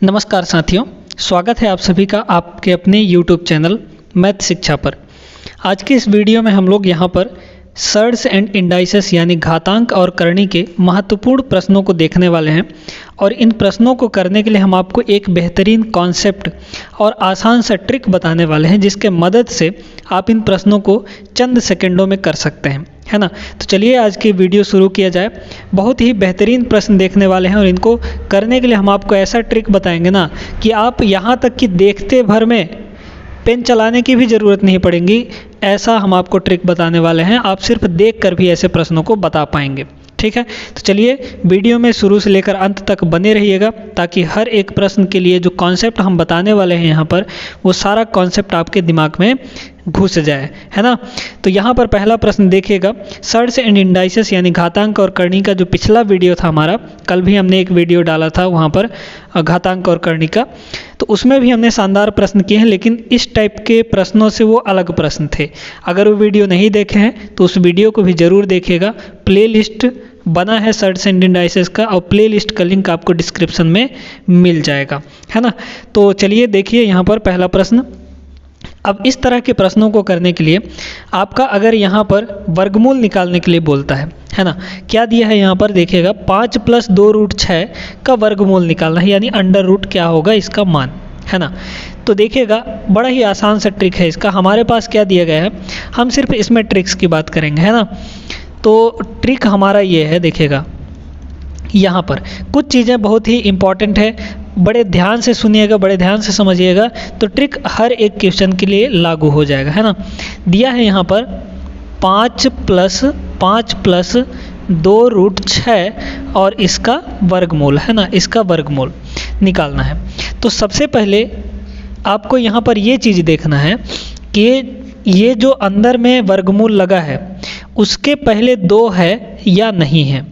नमस्कार साथियों, स्वागत है आप सभी का आपके अपने YouTube चैनल मैथ शिक्षा पर। आज की इस वीडियो में हम लोग यहाँ पर सर्ड्स एंड इंडाइसेस यानी घातांक और करणी के महत्वपूर्ण प्रश्नों को देखने वाले हैं और इन प्रश्नों को करने के लिए हम आपको एक बेहतरीन कॉन्सेप्ट और आसान सा ट्रिक बताने वाले हैं जिसके मदद से आप इन प्रश्नों को चंद सेकंडों में कर सकते हैं, है ना। तो चलिए आज की वीडियो शुरू किया जाए। बहुत ही बेहतरीन प्रश्न देखने वाले हैं और इनको करने के लिए हम आपको ऐसा ट्रिक बताएंगे ना कि आप यहाँ तक कि देखते भर में पेन चलाने की भी ज़रूरत नहीं पड़ेगी। ऐसा हम आपको ट्रिक बताने वाले हैं, आप सिर्फ देख कर भी ऐसे प्रश्नों को बता पाएंगे। ठीक है, तो चलिए वीडियो में शुरू से लेकर अंत तक बने रहिएगा ताकि हर एक प्रश्न के लिए जो कॉन्सेप्ट हम बताने वाले हैं यहाँ पर वो सारा कॉन्सेप्ट आपके दिमाग में घुस जाए, है ना। तो यहाँ पर पहला प्रश्न देखिएगा, सर्ड्स एंड इंडाइसेस यानी घातांक और करणी का जो पिछला वीडियो था हमारा, कल भी हमने एक वीडियो डाला था वहाँ पर घातांक और करणी का, तो उसमें भी हमने शानदार प्रश्न किए हैं, लेकिन इस टाइप के प्रश्नों से वो अलग प्रश्न थे। अगर वो वीडियो नहीं देखे हैं तो उस वीडियो को भी ज़रूर देखिएगा। प्लेलिस्ट बना है सर्ड्स एंड इंडाइसेस का और प्लेलिस्ट का लिंक आपको डिस्क्रिप्शन में मिल जाएगा, है ना। तो चलिए देखिए यहाँ पर पहला प्रश्न। अब इस तरह के प्रश्नों को करने के लिए आपका अगर यहाँ पर वर्गमूल निकालने के लिए बोलता है ना, क्या दिया है यहाँ पर देखिएगा, 5 + 2√6 का वर्गमूल निकालना है, यानी अंडर रूट क्या होगा इसका मान, है ना। तो देखिएगा बड़ा ही आसान सा ट्रिक है इसका। हमारे पास क्या दिया गया है, हम सिर्फ इसमें ट्रिक्स की बात करेंगे, है ना। तो ट्रिक हमारा ये है, देखिएगा यहाँ पर कुछ चीज़ें बहुत ही इम्पॉर्टेंट है, बड़े ध्यान से सुनिएगा, बड़े ध्यान से समझिएगा, तो ट्रिक हर एक क्वेश्चन के लिए लागू हो जाएगा, है ना। दिया है यहाँ पर 5 + 2√6 और इसका वर्गमूल, है ना, इसका वर्गमूल निकालना है। तो सबसे पहले आपको यहाँ पर ये चीज़ देखना है कि ये जो अंदर में वर्गमूल लगा है उसके पहले 2 है या नहीं है।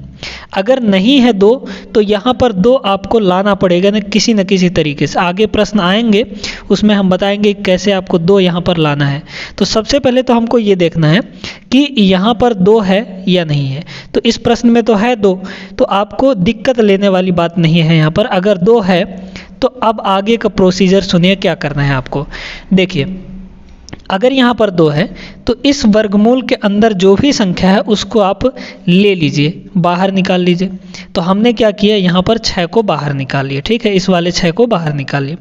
अगर नहीं है 2 तो यहाँ पर 2 आपको लाना पड़ेगा न किसी तरीके से। आगे प्रश्न आएंगे उसमें हम बताएंगे कैसे आपको 2 यहाँ पर लाना है। तो सबसे पहले तो हमको ये देखना है कि यहाँ पर 2 है या नहीं है। तो इस प्रश्न में तो है 2, तो आपको दिक्कत लेने वाली बात नहीं है यहाँ पर। अगर 2 है तो अब आगे का प्रोसीजर सुनिए क्या करना है आपको। देखिए अगर यहाँ पर 2 है तो इस वर्गमूल के अंदर जो भी संख्या है उसको आप ले लीजिए, बाहर निकाल लीजिए। तो हमने क्या किया, यहाँ पर 6 को बाहर निकाल लिया, ठीक है, इस वाले 6 को बाहर निकाल लिया।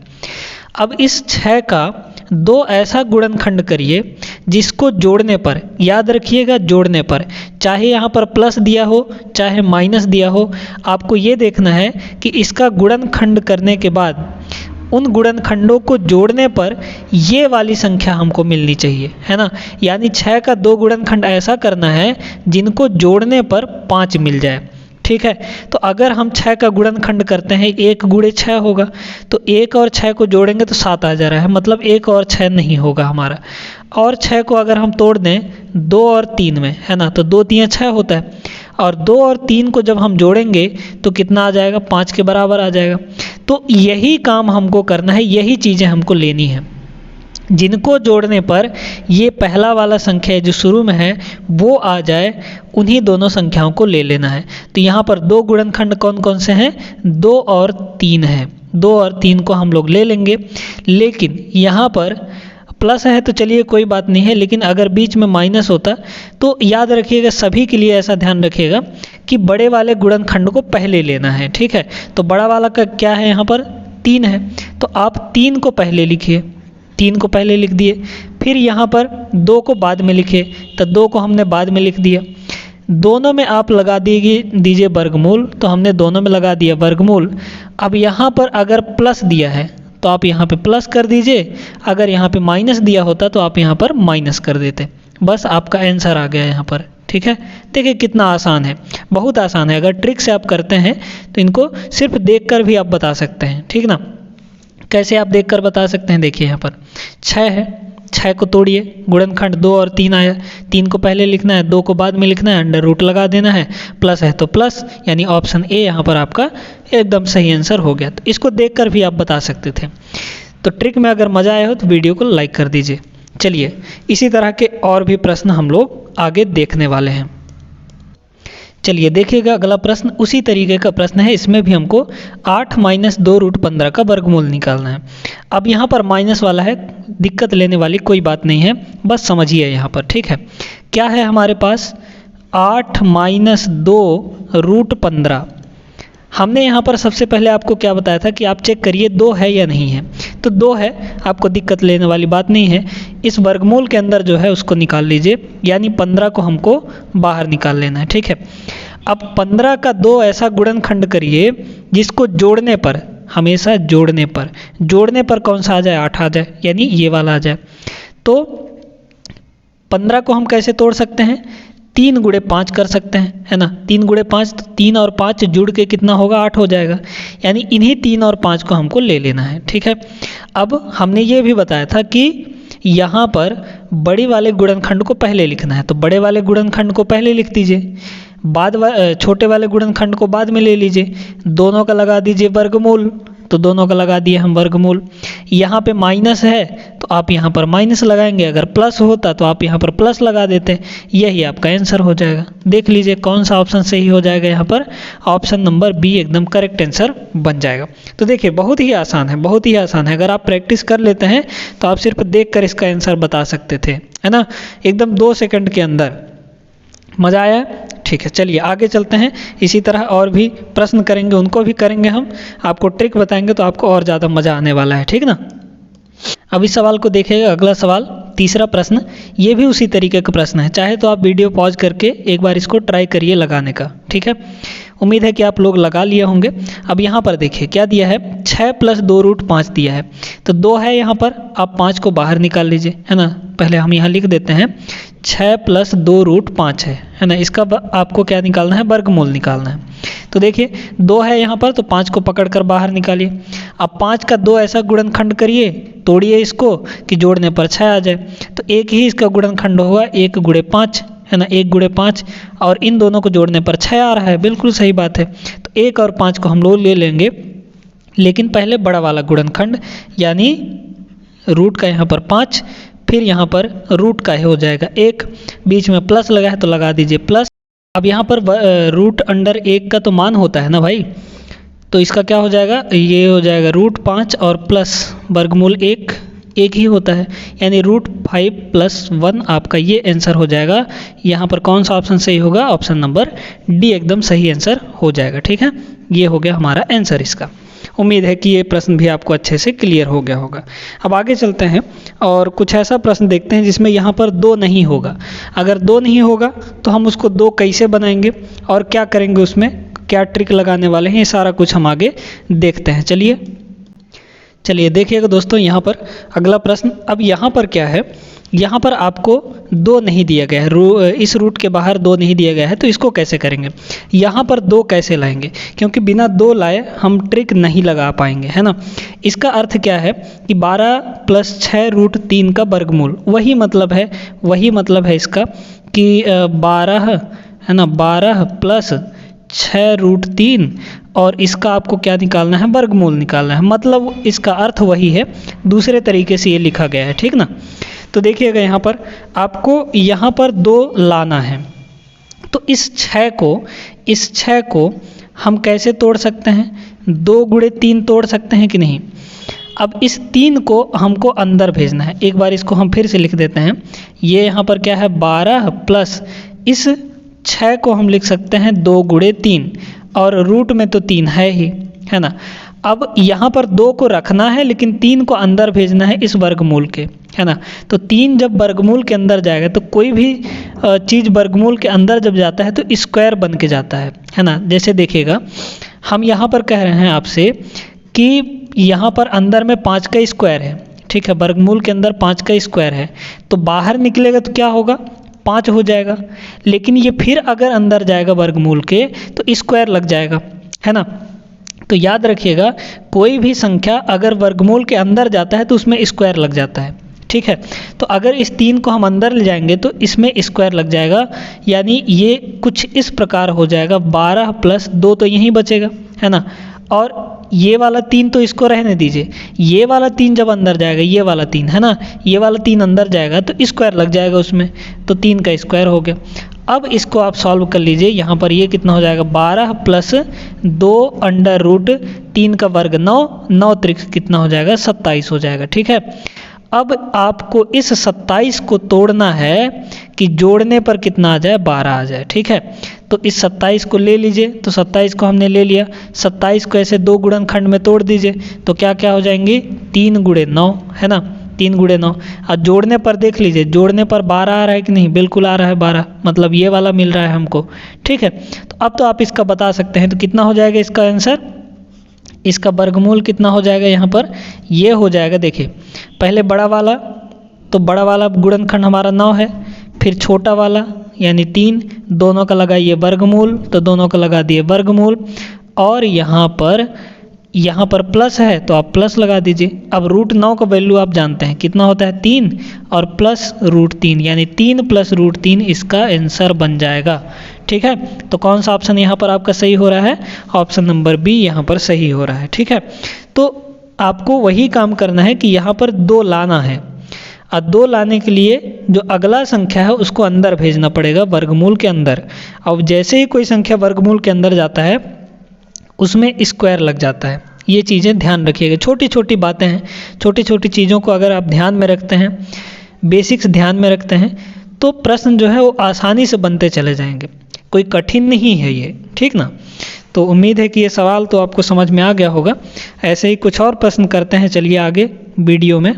अब इस 6 का 2 ऐसा गुणनखंड करिए जिसको जोड़ने पर, याद रखिएगा जोड़ने पर, चाहे यहाँ पर प्लस दिया हो चाहे माइनस दिया हो, आपको ये देखना है कि इसका गुणनखंड करने के बाद उन गुणनखंडों को जोड़ने पर ये वाली संख्या हमको मिलनी चाहिए, है ना। यानी 6 का 2 गुणनखंड ऐसा करना है जिनको जोड़ने पर 5 मिल जाए, ठीक है। तो अगर हम 6 का गुणनखंड करते हैं, 1 × 6 होगा, तो 1 और 6 को जोड़ेंगे तो 7 आ जा रहा है, मतलब 1 और 6 नहीं होगा हमारा। और 6 को अगर हम तोड़ दें 2 और 3 में, है ना, तो 2 × 3 = 6 होता है, और 2 और 3 को जब हम जोड़ेंगे तो कितना आ जाएगा, 5 के बराबर आ जाएगा। तो यही काम हमको करना है, यही चीज़ें हमको लेनी है। जिनको जोड़ने पर ये पहला वाला संख्या जो शुरू में है वो आ जाए, उन्हीं दोनों संख्याओं को ले लेना है। तो यहाँ पर 2 गुणनखंड कौन कौन से हैं, 2 और 3 हैं। 2 और 3 को हम लोग ले लेंगे, लेकिन यहाँ पर प्लस है तो चलिए कोई बात नहीं है, लेकिन अगर बीच में माइनस होता तो याद रखिएगा, सभी के लिए ऐसा ध्यान रखिएगा कि बड़े वाले गुणनखंड को पहले लेना है, ठीक है। तो बड़ा वाला का क्या है, यहाँ पर 3 है, तो आप 3 को पहले लिखिए, 3 को पहले लिख दिए। फिर यहाँ पर 2 को बाद में लिखे, तो 2 को हमने बाद में लिख दिया। दोनों में आप लगा दीजिए वर्गमूल, तो हमने दोनों में लगा दिया वर्गमूल। अब यहाँ पर अगर प्लस दिया है तो आप यहाँ पे प्लस कर दीजिए, अगर यहाँ पे माइनस दिया होता तो आप यहाँ पर माइनस कर देते। बस आपका आंसर आ गया यहाँ पर, ठीक है। देखिए कितना आसान है, बहुत आसान है। अगर ट्रिक से आप करते हैं तो इनको सिर्फ देखकर भी आप बता सकते हैं, ठीक ना। कैसे आप देखकर बता सकते हैं, देखिए यहाँ पर 6 है, 6 को तोड़िए, गुणनखंड 2 और 3 आया, 3 को पहले लिखना है, 2 को बाद में लिखना है, अंडर रूट लगा देना है, प्लस है तो प्लस, यानी ऑप्शन ए यहाँ पर आपका एकदम सही आंसर हो गया। तो इसको देखकर भी आप बता सकते थे। तो ट्रिक में अगर मज़ा आया हो तो वीडियो को लाइक कर दीजिए। चलिए इसी तरह के और भी प्रश्न हम लोग आगे देखने वाले हैं। चलिए देखिएगा अगला प्रश्न उसी तरीके का प्रश्न है। इसमें भी हमको 8 माइनस 2 रूट 15 का वर्गमूल निकालना है। अब यहाँ पर माइनस वाला है, दिक्कत लेने वाली कोई बात नहीं है, बस समझिए यहाँ पर, ठीक है। क्या है हमारे पास 8 माइनस 2 रूट 15। हमने यहाँ पर सबसे पहले आपको क्या बताया था कि आप चेक करिए 2 है या नहीं है। तो 2 है, आपको दिक्कत लेने वाली बात नहीं है। इस वर्गमूल के अंदर जो है उसको निकाल लीजिए, यानी 15 को हमको बाहर निकाल लेना है, ठीक है। अब 15 का 2 ऐसा गुणनखंड करिए जिसको जोड़ने पर, हमेशा जोड़ने पर कौन सा आ जाए, 8 आ जाए, यानी ये वाला आ जाए। तो 15 को हम कैसे तोड़ सकते हैं, 3 गुणे 5 कर सकते हैं, है ना। 3 गुणे 5, तो 3 और 5 जुड़ के कितना होगा, 8 हो जाएगा। यानी इन्हीं 3 और 5 को हमको ले लेना है, ठीक है। अब हमने ये भी बताया था कि यहाँ पर बड़ी वाले गुणनखंड को पहले लिखना है, तो बड़े वाले गुणनखंड को पहले लिख दीजिए, छोटे वाले गुणनखंड को बाद में ले लीजिए। दोनों का लगा दीजिए वर्गमूल, तो दोनों का लगा दिए हम वर्गमूल। यहाँ पे माइनस है तो आप यहाँ पर माइनस लगाएंगे, अगर प्लस होता तो आप यहाँ पर प्लस लगा देते। यही आपका आंसर हो जाएगा। देख लीजिए कौन सा ऑप्शन सही हो जाएगा, यहाँ पर ऑप्शन नंबर बी एकदम करेक्ट आंसर बन जाएगा। तो देखिए बहुत ही आसान है, बहुत ही आसान है। अगर आप प्रैक्टिस कर लेते हैं तो आप सिर्फ देख कर इसका आंसर बता सकते थे, है ना, एकदम 2 सेकंड के अंदर। मज़ा आया, ठीक है। चलिए आगे चलते हैं, इसी तरह और भी प्रश्न करेंगे, उनको भी करेंगे हम, आपको ट्रिक बताएंगे तो आपको और ज़्यादा मज़ा आने वाला है, ठीक ना। अब इस सवाल को देखिएगा, अगला सवाल, तीसरा प्रश्न, ये भी उसी तरीके का प्रश्न है। चाहे तो आप वीडियो पॉज करके एक बार इसको ट्राई करिए लगाने का, ठीक है। उम्मीद है कि आप लोग लगा लिए होंगे। अब यहाँ पर देखिए क्या दिया है, 6 प्लस 2 रूट 5 दिया है। तो 2 है यहाँ पर, आप 5 को बाहर निकाल लीजिए, है ना। पहले हम यहाँ लिख देते हैं 6 प्लस 2 रूट 5 है ना। इसका आपको क्या निकालना है, वर्गमूल निकालना है। तो देखिए 2 है यहाँ पर, तो 5 को पकड़ कर बाहर निकालिए। अब 5 का 2 ऐसा गुणनखंड करिए, तोड़िए इसको कि जोड़ने पर 6 आ जाए। तो एक ही इसका गुणनखंड होगा, 1 गुणे 5, है ना, 1 गुणे 5, और इन दोनों को जोड़ने पर 6 आ रहा है, बिल्कुल सही बात है। तो 1 और 5 को हम लोग ले लेंगे, लेकिन पहले बड़ा वाला गुणनखंड, यानी रूट का यहाँ पर 5, फिर यहाँ पर रूट का हो जाएगा 1, बीच में प्लस लगा है तो लगा दीजिए प्लस। अब यहाँ पर रूट अंडर 1 का तो मान होता है ना भाई, तो इसका क्या हो जाएगा, ये हो जाएगा रूट 5 और प्लस वर्गमूल 1 ही होता है, यानी रूट 5 प्लस 1 आपका ये आंसर हो जाएगा। यहाँ पर कौन सा ऑप्शन सही होगा, ऑप्शन नंबर डी एकदम सही आंसर हो जाएगा, ठीक है। ये हो गया हमारा आंसर इसका। उम्मीद है कि ये प्रश्न भी आपको अच्छे से क्लियर हो गया होगा। अब आगे चलते हैं और कुछ ऐसा प्रश्न देखते हैं जिसमें यहाँ पर 2 नहीं होगा। अगर 2 नहीं होगा तो हम उसको 2 कैसे बनाएंगे और क्या करेंगे, उसमें क्या ट्रिक लगाने वाले हैं, ये सारा कुछ हम आगे देखते हैं। चलिए देखिएगा दोस्तों, यहाँ पर अगला प्रश्न। अब यहाँ पर क्या है, यहाँ पर आपको 2 नहीं दिया गया है, इस रूट के बाहर 2 नहीं दिया गया है, तो इसको कैसे करेंगे, यहाँ पर 2 कैसे लाएंगे, क्योंकि बिना 2 लाए हम ट्रिक नहीं लगा पाएंगे, है ना। इसका अर्थ क्या है कि 12 प्लस 6 रूट 3 का वर्गमूल, वही मतलब है इसका कि 12 है ना, 12 प्लस 6 रूट 3, और इसका आपको क्या निकालना है, वर्गमूल निकालना है। मतलब इसका अर्थ वही है, दूसरे तरीके से ये लिखा गया है, ठीक ना। तो देखिएगा यहाँ पर आपको यहाँ पर 2 लाना है, तो इस 6 को हम कैसे तोड़ सकते हैं, 2 गुणे 3 तोड़ सकते हैं कि नहीं। अब इस 3 को हमको अंदर भेजना है, एक बार इसको हम फिर से लिख देते हैं। ये यहाँ पर क्या है, 12 प्लस इस 6 को हम लिख सकते हैं 2 गुणे 3, और रूट में तो 3 है ही, है ना। अब यहाँ पर 2 को रखना है, लेकिन 3 को अंदर भेजना है इस वर्गमूल के, है ना। तो 3 जब वर्गमूल के अंदर जाएगा, तो कोई भी चीज़ वर्गमूल के अंदर जब जाता है तो स्क्वायर बन के जाता है ना। जैसे देखिएगा, हम यहाँ पर कह रहे हैं आपसे कि यहाँ पर अंदर में 5 का स्क्वायर है, ठीक है, वर्गमूल के अंदर 5 का स्क्वायर है, तो बाहर निकलेगा तो क्या होगा, 5 हो जाएगा। लेकिन ये फिर अगर अंदर जाएगा वर्गमूल के तो स्क्वायर लग जाएगा, है ना। तो याद रखिएगा, कोई भी संख्या अगर वर्गमूल के अंदर जाता है तो उसमें स्क्वायर लग जाता है, ठीक है। तो अगर इस 3 को हम अंदर ले जाएंगे तो इसमें स्क्वायर लग जाएगा, यानी ये कुछ इस प्रकार हो जाएगा, 12 प्लस 2 तो यहीं बचेगा, है ना। और ये वाला 3 तो इसको रहने दीजिए, ये वाला 3 जब अंदर जाएगा, ये वाला 3 है ना, ये वाला 3 अंदर जाएगा तो स्क्वायर लग जाएगा उसमें, तो 3 का स्क्वायर हो गया। अब इसको आप सॉल्व कर लीजिए। यहाँ पर ये कितना हो जाएगा, 12 प्लस 2 अंडर रूट 3 का वर्ग 9, 9 त्रिक कितना हो जाएगा, 27 हो जाएगा। ठीक है, अब आपको इस 27 को तोड़ना है कि जोड़ने पर कितना आ जाए, 12 आ जाए। ठीक है, तो इस 27 को ले लीजिए, तो 27 को हमने ले लिया, 27 को ऐसे 2 गुणनखंड में तोड़ दीजिए, तो क्या क्या हो जाएंगी, 3 गुणे 9, है ना, 3 गुणे 9। और जोड़ने पर देख लीजिए, जोड़ने पर 12 आ रहा है कि नहीं, बिल्कुल आ रहा है 12, मतलब ये वाला मिल रहा है हमको। ठीक है, तो अब तो आप इसका बता सकते हैं, तो कितना हो जाएगा इसका आंसर, इसका वर्गमूल कितना हो जाएगा, यहाँ पर ये हो जाएगा। देखिए पहले बड़ा वाला, तो बड़ा वाला गुणनखंड हमारा 9 है, फिर छोटा वाला यानी 3, दोनों का लगाइए वर्गमूल, तो दोनों का लगा दिए वर्गमूल, और यहाँ पर प्लस है तो आप प्लस लगा दीजिए। अब रूट 9 का वैल्यू आप जानते हैं कितना होता है, 3 और प्लस रूट 3 यानी 3 प्लस रूट 3 इसका आंसर बन जाएगा। ठीक है, तो कौन सा ऑप्शन यहाँ पर आपका सही हो रहा है, ऑप्शन नंबर बी यहाँ पर सही हो रहा है। ठीक है, तो आपको वही काम करना है कि यहाँ पर 2 लाना है, और 2 लाने के लिए जो अगला संख्या है उसको अंदर भेजना पड़ेगा, वर्गमूल के अंदर। अब जैसे ही कोई संख्या वर्गमूल के अंदर जाता है उसमें स्क्वायर लग जाता है। ये चीज़ें ध्यान रखिएगा, छोटी छोटी बातें हैं, छोटी छोटी चीज़ों को अगर आप ध्यान में रखते हैं, बेसिक्स ध्यान में रखते हैं, तो प्रश्न जो है वो आसानी से बनते चले जाएंगे, कोई कठिन नहीं है ये। ठीक ना, तो उम्मीद है कि ये सवाल तो आपको समझ में आ गया होगा। ऐसे ही कुछ और प्रश्न करते हैं, चलिए आगे वीडियो में।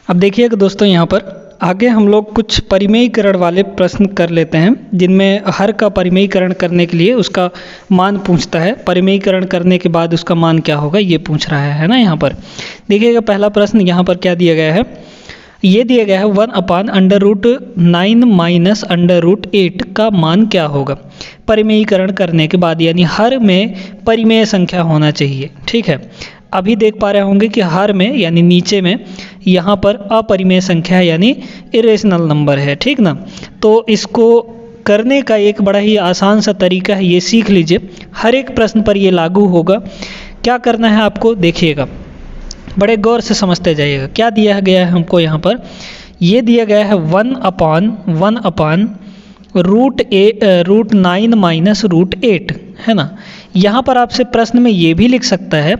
अब देखिएगा दोस्तों, यहाँ पर आगे हम लोग कुछ परिमेयीकरण वाले प्रश्न कर लेते हैं, जिनमें हर का परिमेयीकरण करने के लिए उसका मान पूछता है, परिमेयीकरण करने के बाद उसका मान क्या होगा ये पूछ रहा है ना। यहाँ पर देखिएगा पहला प्रश्न यहाँ पर क्या दिया गया है, ये दिया गया है 1/√9 माइनस √8 का मान क्या होगा परिमेयीकरण करने के बाद, यानी हर में परिमेय संख्या होना चाहिए। ठीक है, अभी देख पा रहे होंगे कि हर में यानी नीचे में यहाँ पर अपरिमेय संख्या है यानी इरेशनल नंबर है। ठीक ना, तो इसको करने का एक बड़ा ही आसान सा तरीका है, ये सीख लीजिए, हर एक प्रश्न पर ये लागू होगा। क्या करना है आपको, देखिएगा बड़े गौर से समझते जाइएगा। क्या दिया गया है हमको यहाँ पर, ये दिया गया है 1/√9 माइनस √8, है ना। यहाँ पर आपसे प्रश्न में ये भी लिख सकता है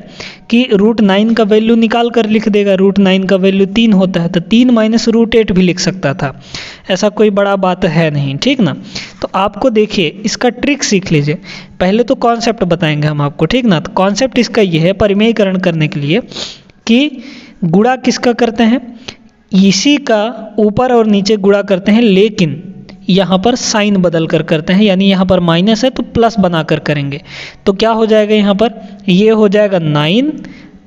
कि √9 का वैल्यू निकाल कर लिख देगा, √9 का वैल्यू 3 होता है, तो 3 माइनस √8 भी लिख सकता था, ऐसा कोई बड़ा बात है नहीं। ठीक ना, तो आपको देखिए इसका ट्रिक सीख लीजिए। पहले तो कॉन्सेप्ट बताएंगे हम आपको, ठीक ना। तो कॉन्सेप्ट इसका ये है परिमेयीकरण करने के लिए कि गुणा किसका करते हैं, इसी का ऊपर और नीचे गुणा करते हैं, लेकिन यहाँ पर साइन बदल कर करते हैं, यानी यहाँ पर माइनस है तो प्लस बना कर करेंगे। तो क्या हो जाएगा, यहाँ पर ये हो जाएगा 9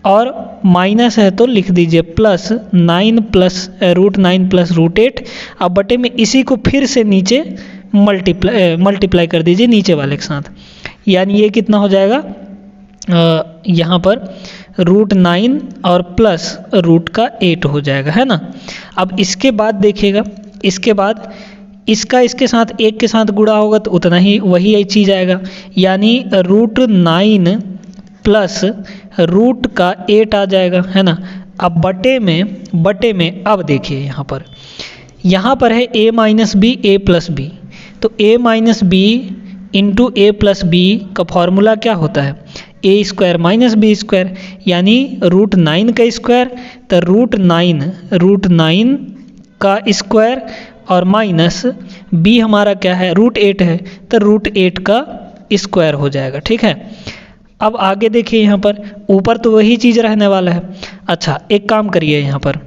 और माइनस है तो लिख दीजिए प्लस 9 प्लस √9 प्लस √8। अब बटे में इसी को फिर से नीचे मल्टीप्लाई कर दीजिए नीचे वाले के साथ, यानी ये कितना हो जाएगा, यहाँ पर √9 और प्लस √8 हो जाएगा, है ना। अब इसके बाद देखिएगा, इसके बाद इसका इसके साथ एक के साथ गुणा होगा तो उतना ही वही चीज़ आएगा, यानी √9 प्लस √8 आ जाएगा, है ना। अब बटे में अब देखिए यहाँ पर है a minus B a plus B, तो a minus B into a plus B का फॉर्मूला क्या होता है, a square minus B square, यानी √9 का स्क्वायर, तो √9 का स्क्वायर और माइनस b हमारा क्या है, √8 है, तो √8 का स्क्वायर हो जाएगा। ठीक है, अब आगे देखिए यहाँ पर ऊपर तो वही चीज़ रहने वाला है। अच्छा एक काम करिए, यहाँ पर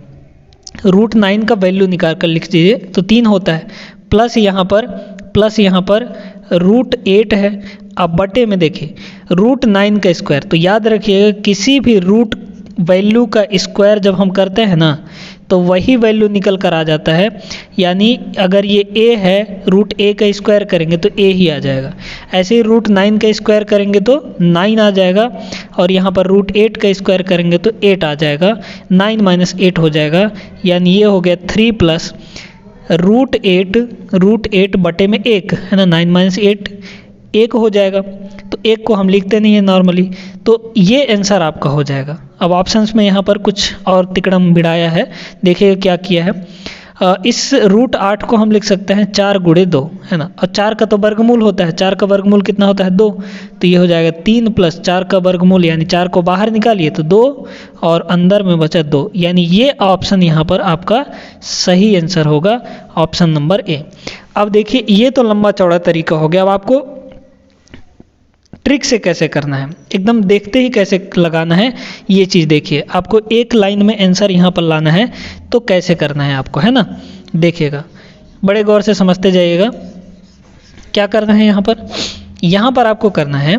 √9 का वैल्यू निकाल कर लिख दीजिए, तो 3 होता है, प्लस यहाँ पर √8 है। अब बटे में देखिए √9 का स्क्वायर, तो याद रखिएगा किसी भी रूट वैल्यू का स्क्वायर जब हम करते हैं ना तो वही वैल्यू निकल कर आ जाता है, यानी अगर ये a है √a का स्क्वायर करेंगे तो a ही आ जाएगा, ऐसे ही √9 का स्क्वायर करेंगे तो 9 आ जाएगा, और यहाँ पर √8 का स्क्वायर करेंगे तो 8 आ जाएगा, 9 माइनस 8 हो जाएगा, यानी ये हो गया 3 प्लस √8 बटे में 1, है ना, 9 माइनस 8 1 हो जाएगा, तो 1 को हम लिखते नहीं है नॉर्मली, तो ये आंसर आपका हो जाएगा। अब ऑप्शंस में यहाँ पर कुछ और तिकड़म बिड़ाया है, देखिए क्या किया है, इस रूट 8 को हम लिख सकते हैं 4 गुणे 2, है ना, और 4 का तो वर्गमूल होता है, 4 का वर्गमूल कितना होता है 2, तो ये हो जाएगा 3 प्लस 4 का वर्गमूल यानी 4 को बाहर निकालिए तो 2 और अंदर में बचा 2, यानी ये ऑप्शन यहाँ पर आपका सही आंसर होगा, ऑप्शन नंबर ए। अब देखिए ये तो लंबा चौड़ा तरीका हो गया, अब आपको ट्रिक से कैसे करना है, एकदम देखते ही कैसे लगाना है ये चीज़ देखिए। आपको एक लाइन में आंसर यहाँ पर लाना है तो कैसे करना है आपको, है ना, देखिएगा, बड़े गौर से समझते जाइएगा। क्या करना है यहाँ पर आपको करना है,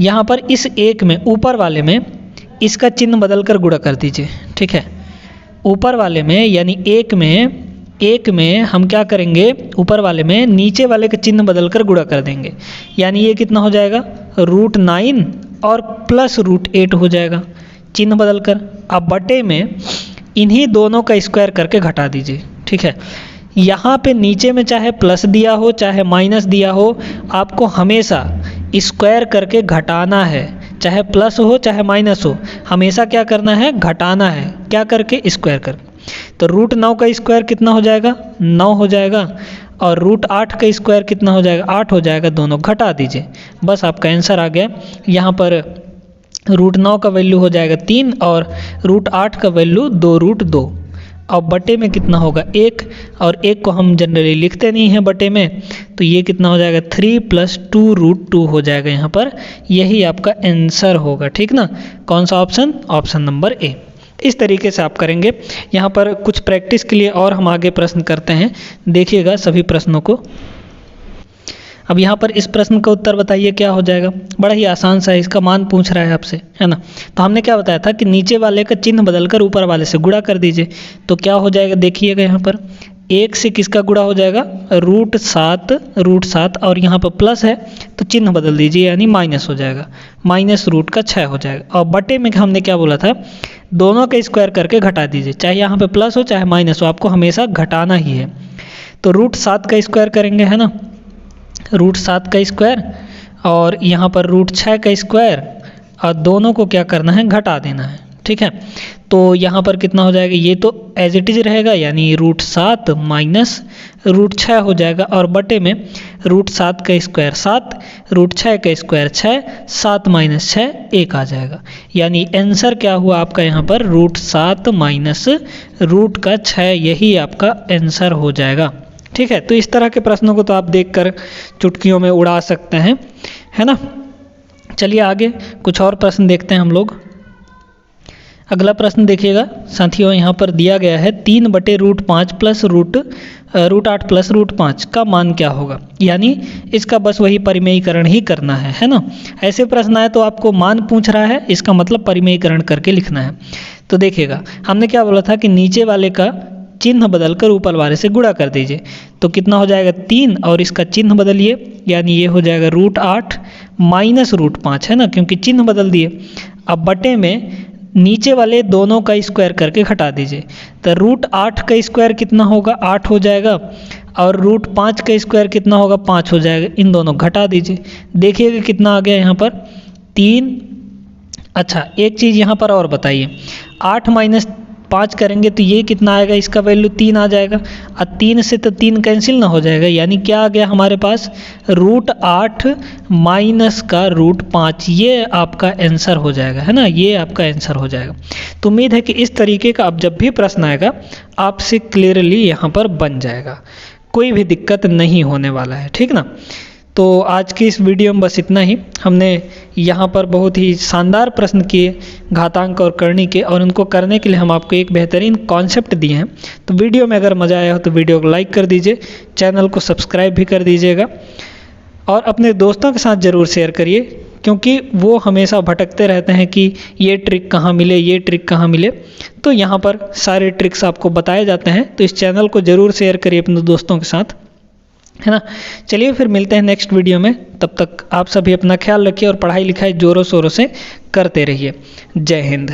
यहाँ पर इस एक में ऊपर वाले में इसका चिन्ह बदल कर गुणा कर दीजिए, ठीक है। ऊपर वाले में यानी एक में हम क्या करेंगे, ऊपर वाले में नीचे वाले का चिन्ह बदल कर गुणा कर देंगे, यानी ये कितना हो जाएगा √9 और प्लस √8 हो जाएगा चिन्ह बदल कर। अब बटे में इन्हीं दोनों का स्क्वायर करके घटा दीजिए, ठीक है। यहाँ पे नीचे में चाहे प्लस दिया हो चाहे माइनस दिया हो, आपको हमेशा स्क्वायर करके घटाना है, चाहे प्लस हो चाहे माइनस हो, हमेशा क्या करना है घटाना है, क्या करके स्क्वायर कर। तो √9 का स्क्वायर कितना हो जाएगा 9 हो जाएगा, और √8 का स्क्वायर कितना हो जाएगा 8 हो जाएगा, दोनों घटा दीजिए, बस आपका आंसर आ गया। यहाँ पर √9 का वैल्यू हो जाएगा 3 और √8 का वैल्यू 2√2, और बटे में कितना होगा 1, और 1 को हम जनरली लिखते नहीं हैं बटे में, तो ये कितना हो जाएगा 3 + 2√2 हो जाएगा यहाँ पर, यही आपका आंसर होगा, ठीक ना। कौन सा ऑप्शन, ऑप्शन नंबर ए। इस तरीके से आप करेंगे। यहाँ पर कुछ प्रैक्टिस के लिए और हम आगे प्रश्न करते हैं, देखिएगा सभी प्रश्नों को। अब यहाँ पर इस प्रश्न का उत्तर बताइए क्या हो जाएगा, बड़ा ही आसान सा है, इसका मान पूछ रहा है आपसे, है ना। तो हमने क्या बताया था कि नीचे वाले का चिन्ह बदलकर ऊपर वाले से गुणा कर दीजिए, तो क्या हो जाएगा देखिएगा, यहाँ पर 1 से किसका गुणा हो जाएगा √7 और यहाँ पर प्लस है तो चिन्ह बदल दीजिए यानी माइनस हो जाएगा, -√6 हो जाएगा। और बटे में हमने क्या बोला था, दोनों का स्क्वायर करके घटा दीजिए, चाहे यहाँ पे प्लस हो चाहे माइनस हो, आपको हमेशा घटाना ही है। तो √7 का स्क्वायर करेंगे, है ना, √7 का स्क्वायर और यहाँ पर √6 का स्क्वायर, और दोनों को क्या करना है घटा देना है, ठीक है। तो यहाँ पर कितना हो जाएगा, ये तो एज इट इज रहेगा यानी √7 माइनस √6 हो जाएगा, और बटे में √7 का स्क्वायर 7, √6 का स्क्वायर 6, 7 - 6 1 आ जाएगा, यानी आंसर क्या हुआ आपका यहाँ पर √7 माइनस √6, यही आपका आंसर हो जाएगा, ठीक है। तो इस तरह के प्रश्नों को तो आप देखकर चुटकियों में उड़ा सकते हैं, है ना। चलिए आगे कुछ और प्रश्न देखते हैं हम लोग। अगला प्रश्न देखिएगा साथियों, यहाँ पर दिया गया है 3/√5 प्लस √8 प्लस √5 का मान क्या होगा, यानी इसका बस वही परिमेयीकरण ही करना है ना। ऐसे प्रश्न आए तो आपको मान पूछ रहा है, इसका मतलब परिमेयीकरण करके लिखना है। तो देखिएगा हमने क्या बोला था कि नीचे वाले का चिन्ह बदलकर ऊपर वाले से गुणा कर दीजिए, तो कितना हो जाएगा 3 और इसका चिन्ह बदलिए, यानी ये हो जाएगा √8 माइनस √5, है ना, क्योंकि चिन्ह बदल दिए। अब बटे में नीचे वाले दोनों का स्क्वायर करके घटा दीजिए, तो √8 का स्क्वायर कितना होगा 8 हो जाएगा, और √5 का स्क्वायर कितना होगा 5 हो जाएगा, इन दोनों घटा दीजिए, देखिएगा कितना आ गया यहाँ पर 3। अच्छा एक चीज़ यहाँ पर और बताइए, 8 - 5 करेंगे तो ये कितना आएगा, इसका वैल्यू 3 आ जाएगा, और 3 से तो 3 कैंसिल ना हो जाएगा, यानी क्या आ गया हमारे पास √8 माइनस का √5, ये आपका आंसर हो जाएगा, है ना, ये आपका आंसर हो जाएगा। तो उम्मीद है कि इस तरीके का अब जब भी प्रश्न आएगा आपसे क्लियरली यहाँ पर बन जाएगा, कोई भी दिक्कत नहीं होने वाला है, ठीक ना। तो आज की इस वीडियो में बस इतना ही। हमने यहाँ पर बहुत ही शानदार प्रश्न किए घातांक और करनी के, और उनको करने के लिए हम आपको एक बेहतरीन कॉन्सेप्ट दिए हैं। तो वीडियो में अगर मज़ा आया हो तो वीडियो को लाइक कर दीजिए, चैनल को सब्सक्राइब भी कर दीजिएगा, और अपने दोस्तों के साथ ज़रूर शेयर करिए, क्योंकि वो हमेशा भटकते रहते हैं कि ये ट्रिक कहाँ मिले, ये ट्रिक कहाँ मिले। तो यहाँ पर सारे ट्रिक्स आपको बताए जाते हैं, तो इस चैनल को ज़रूर शेयर करिए अपने दोस्तों के साथ, है ना। चलिए फिर मिलते हैं नेक्स्ट वीडियो में, तब तक आप सभी अपना ख्याल रखिए और पढ़ाई लिखाई ज़ोरों शोरों से करते रहिए। जय हिंद।